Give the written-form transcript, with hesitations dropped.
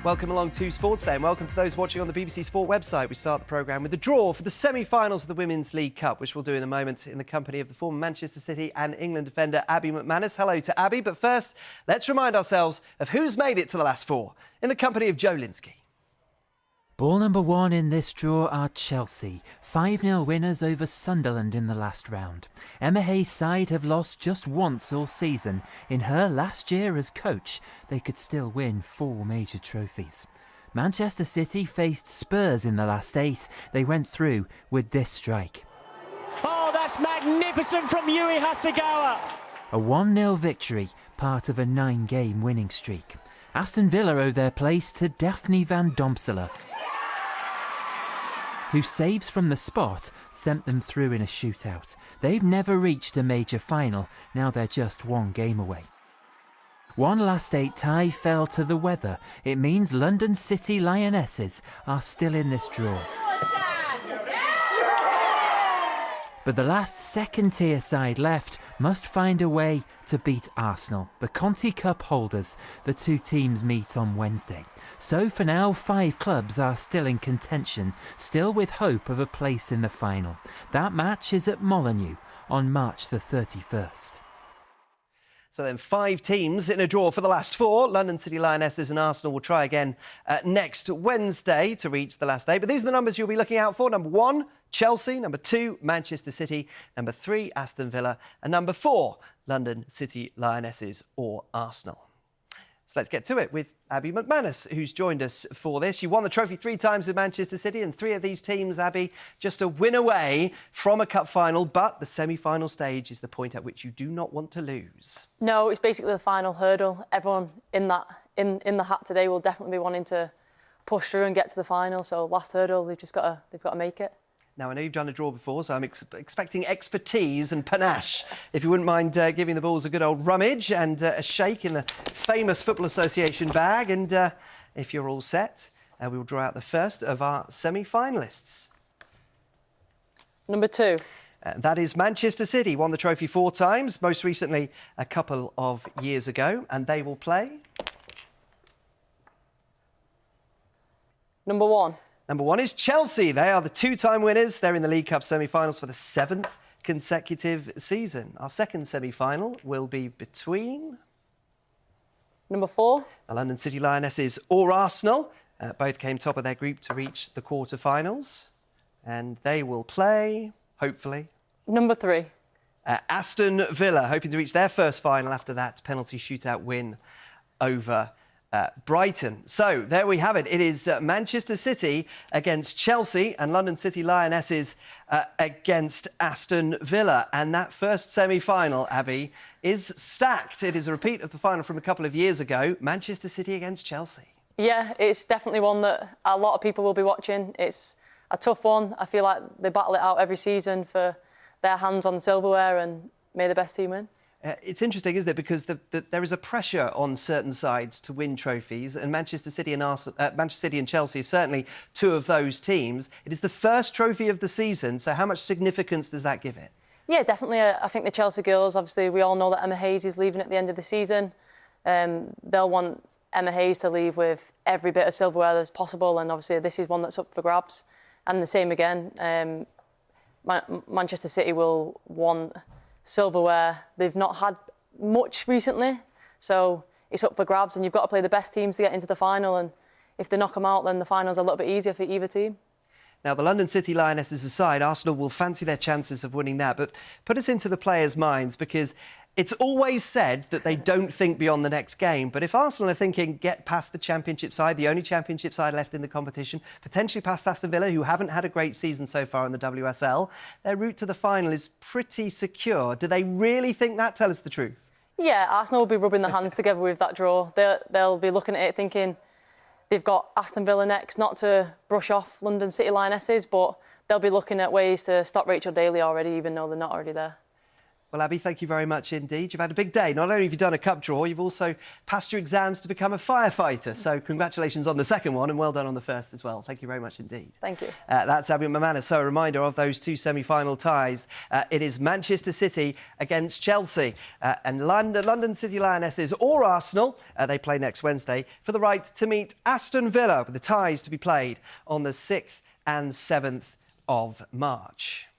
Welcome along to Sportsday and welcome to those watching on the BBC Sport website. We start the programme with the draw for the semi-finals of the Women's League Cup, which we'll do in a moment in the company of the former Manchester City and England defender Abbie McManus. Hello to Abbie, but first, let's remind ourselves of who's made it to the last four in the company of Joe Linsky. Ball number one in this draw are Chelsea, 5-0 winners over Sunderland in the last round. Emma Hayes' side have lost just once all season. In her last year as coach, they could still win 4 major trophies. Manchester City faced Spurs in the last 8. They went through with this strike. Oh, that's magnificent from Hugh Hasegawa. A 1-0 victory, part of a 9-game winning streak. Aston Villa owe their place to Daphne van Domsela, whose saves from the spot sent them through in a shootout. They've never reached a major final, now they're just 1 game away. One last 8 tie fell to the weather. It means London City Lionesses are still in this draw. But the last second-tier side left must find a way to beat Arsenal, the Conti Cup holders. The 2 teams meet on Wednesday. So for now, 5 clubs are still in contention, still with hope of a place in the final. That match is at Molineux on March the 31st. So then 5 teams in a draw for the last 4. London City Lionesses and Arsenal will try again next Wednesday to reach the last 8. But these are the numbers you'll be looking out for. Number 1, Chelsea. Number 2, Manchester City. Number 3, Aston Villa. And number 4, London City Lionesses or Arsenal. So let's get to it with Abbie McManus, who's joined us for this. You won the trophy 3 times with Manchester City, and 3 of these teams, Abbie, just a win away from a cup final. But the semi-final stage is the point at which you do not want to lose. No, it's basically the final hurdle. Everyone in the hat today will definitely be wanting to push through and get to the final. So last hurdle, they've got to make it. Now, I know you've done a draw before, so I'm expecting expertise and panache. If you wouldn't mind giving the balls a good old rummage and a shake in the famous Football Association bag. And if you're all set, we will draw out the first of our semi-finalists. Number 2. That is Manchester City. Won the trophy 4 times, most recently a couple of years ago. And they will play... Number 1. Number 1 is Chelsea. They are the 2-time winners. They're in the League Cup semi-finals for the 7th consecutive season. Our second semi-final will be between... Number 4. The London City Lionesses or Arsenal. Both came top of their group to reach the quarter-finals. And they will play, hopefully... Number 3. Aston Villa, hoping to reach their first final after that penalty shootout win over... Brighton. So there we have it. It is Manchester City against Chelsea and London City Lionesses against Aston Villa. And that first semi-final, Abbie, is stacked. It is a repeat of the final from a couple of years ago. Manchester City against Chelsea. Yeah, it's definitely one that a lot of people will be watching. It's a tough one. I feel like they battle it out every season for their hands on the silverware, and may the best team win. It's interesting, isn't it? Because there is a pressure on certain sides to win trophies, and Manchester City and Chelsea are certainly 2 of those teams. It is the first trophy of the season, so how much significance does that give it? Yeah, definitely. I think the Chelsea girls, obviously, we all know that Emma Hayes is leaving at the end of the season. They'll want Emma Hayes to leave with every bit of silverware as possible, and obviously this is one that's up for grabs. And the same again, Manchester City will want silverware. They've not had much recently, so it's up for grabs, and you've got to play the best teams to get into the final, and if they knock them out, then the final's a little bit easier for either team. Now, the London City Lionesses aside, Arsenal will fancy their chances of winning that, but put us into the players' minds, because it's always said that they don't think beyond the next game. But if Arsenal are thinking, get past the Championship side, the only Championship side left in the competition, potentially past Aston Villa, who haven't had a great season so far in the WSL, their route to the final is pretty secure. Do they really think that? Tell us the truth. Yeah, Arsenal will be rubbing their hands together with that draw. They'll be looking at it thinking they've got Aston Villa next, not to brush off London City Lionesses, but they'll be looking at ways to stop Rachel Daly already, even though they're not already there. Well, Abbie, thank you very much indeed. You've had a big day. Not only have you done a cup draw, you've also passed your exams to become a firefighter. So congratulations on the second one and well done on the first as well. Thank you very much indeed. Thank you. That's Abbie McManus. So a reminder of those two semi-final ties. It is Manchester City against Chelsea and London City Lionesses or Arsenal. They play next Wednesday for the right to meet Aston Villa with the ties to be played on the 6th and 7th of March.